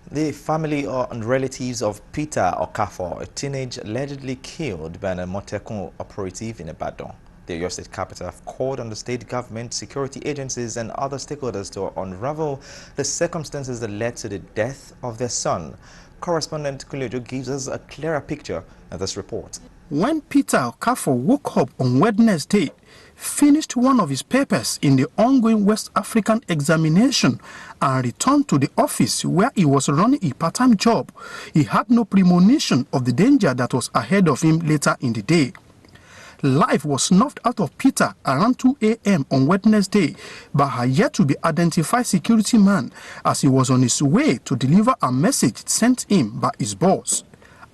The family and relatives of Peter Okafor, a teenager allegedly killed by an Amotekun operative in Ibadan, the Oyo State capital, have called on the state government, security agencies and other stakeholders to unravel the circumstances that led to the death of their son. Correspondent Kulejo gives us a clearer picture of this report. When Peter Okafor woke up on Wednesday, finished one of his papers in the ongoing West African examination and returned to the office where he was running a part-time job, he had no premonition of the danger that was ahead of him later in the day. Life was snuffed out of Peter around 2 a.m. on Wednesday by a yet-to-be-identified security man as he was on his way to deliver a message sent him by his boss.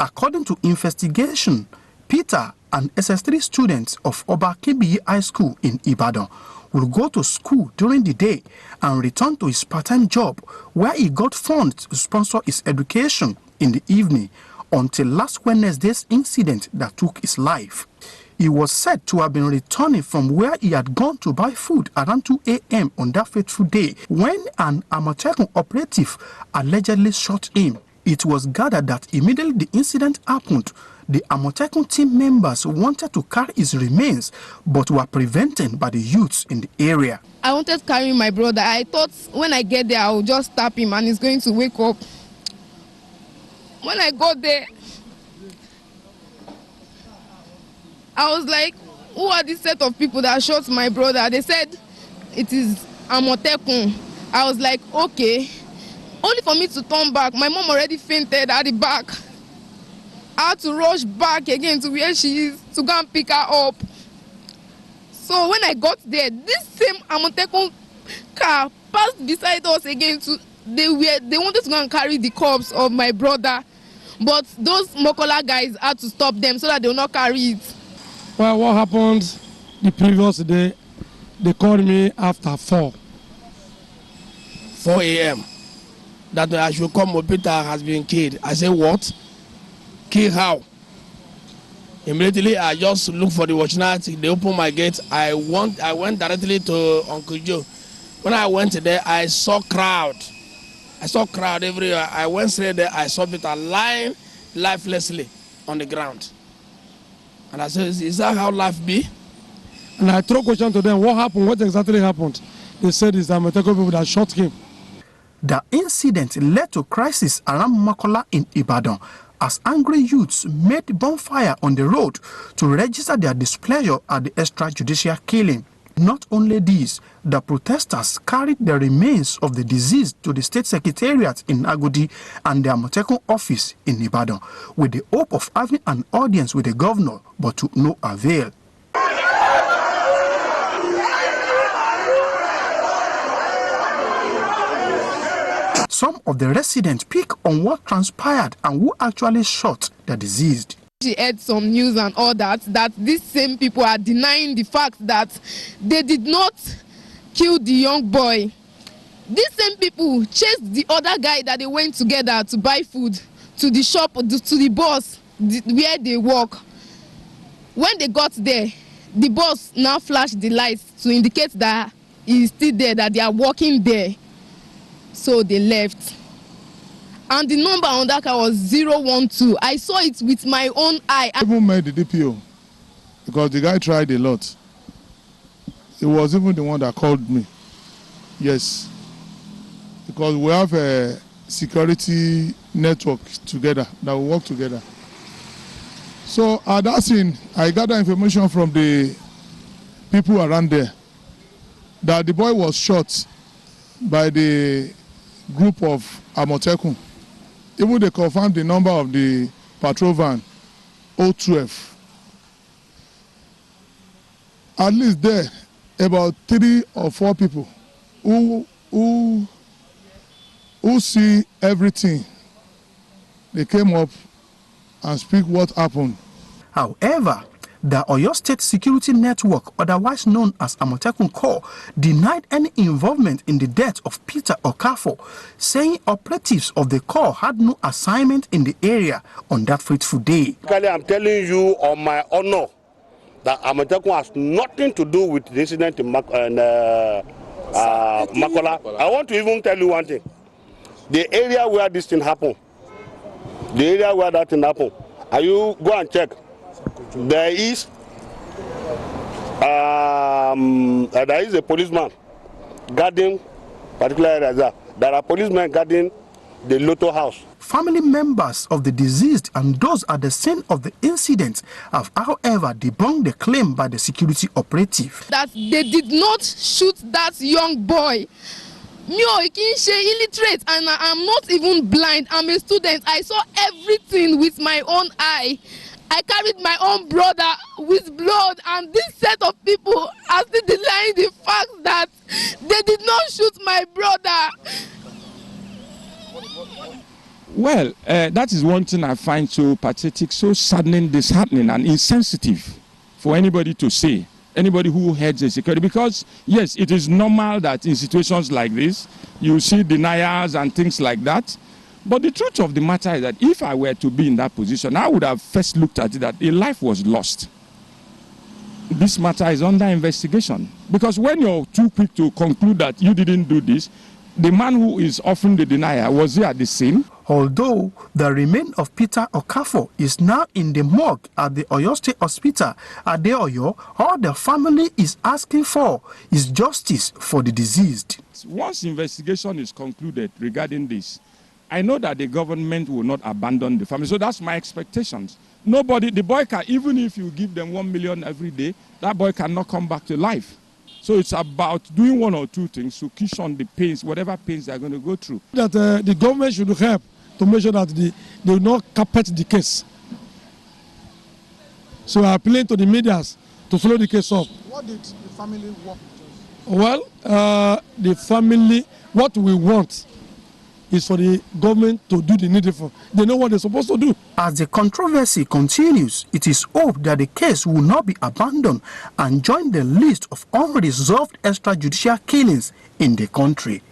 According to investigation, Peter, an SS3 student of Oba KBE High School in Ibadan, will go to school during the day and return to his part-time job where he got funds to sponsor his education in the evening until last Wednesday's incident that took his life. He was said to have been returning from where he had gone to buy food around 2 a.m. on that fateful day when an Amotekun operative allegedly shot him. It was gathered that immediately the incident happened, the Amotekun team members wanted to carry his remains but were prevented by the youths in the area. I wanted to carry my brother. I thought when I get there, I will just tap him and he's going to wake up. When I got there, I was like, who are this set of people that shot my brother? They said it is Amotekun. I was like, okay. Only for me to turn back. My mom already fainted at the back. I had to rush back again to where she is to go and pick her up. So when I got there, this same Amotekun car passed beside us again. They wanted to go and carry the corpse of my brother. But those Mokola guys had to stop them so that they will not carry it. Well, what happened the previous day, they called me after 4 a.m. that I should come, Peter has been killed. I said, what? Kill how? Immediately, I just looked for the watch night. They opened my gate. I went directly to Uncle Joe. When I went there, I saw crowd. I saw crowd everywhere. I went straight there. I saw Peter lying lifelessly on the ground. And I said, is that how life be? And I threw a question to them, what happened? What exactly happened? They said it's the Amotekun people that shot him. The incident led to crisis around Makola in Ibadan as angry youths made bonfire on the road to register their displeasure at the extrajudicial killing. Not only this, the protesters carried the remains of the deceased to the state secretariat in Agodi and the Amotekun office in Ibadan with the hope of having an audience with the governor, but to no avail. Some of the residents pick on what transpired and who actually shot the deceased. She heard some news and all that these same people are denying the fact that they did not kill the young boy. These same people chased the other guy that they went together to buy food to the shop, to the boss where they work. When they got there, the boss now flashed the lights to indicate that he is still there, that they are working there. So they left. And the number on that car was 012. I saw it with my own eye. I even met the DPO because the guy tried a lot. It was even the one that called me. Yes. Because we have a security network together that we work together. So at that scene, I got the information from the people around there that the boy was shot by the group of Amotekun. Even they confirmed the number of the patrol van, 012. At least there, about 3 or 4 people who see everything. They came up and speak what happened. However, the Oyo State Security Network, otherwise known as Amotekun Corps, denied any involvement in the death of Peter Okafor, saying operatives of the Corps had no assignment in the area on that fateful day. I'm telling you on my honor that Amotekun has nothing to do with the incident in Makola. I want to even tell you one thing. the area where this thing happened, the area where that thing happened, and you go and check, there is a policeman guarding particular area. There are policemen guarding the Lotto house. Family members of the deceased and those at the scene of the incident have, however, debunked the claim by the security operative. That they did not shoot that young boy. Me, illiterate, and I'm not even blind. I'm a student. I saw everything with my own eye. I carried my own brother with blood, and this set of people are still denying the fact that they did not shoot my brother. Well, that is one thing I find so pathetic, so saddening, disheartening, and insensitive for anybody to say, anybody who heads the security. Because, yes, it is normal that in situations like this, you see deniers and things like that. But the truth of the matter is that if I were to be in that position, I would have first looked at it that a life was lost. This matter is under investigation. Because when you're too quick to conclude that you didn't do this, the man who is offering the denier, was he at the scene? Although the remains of Peter Okafor is now in the morgue at the Oyo State Hospital at Oyo, all the family is asking for is justice for the deceased. Once investigation is concluded regarding this, I know that the government will not abandon the family. So that's my expectations. Nobody, the boy can, even if you give them 1 million every day, that boy cannot come back to life. So it's about doing one or two things to cushion the pains, whatever pains they're going to go through. That the government should help to make sure that they will not carpet the case. So I appeal to the media to follow the case up. What did the family want? Well, the family, what we want is for the government to do the needful. They know what they're supposed to do. As the controversy continues, it is hoped that the case will not be abandoned and join the list of unresolved extrajudicial killings in the country.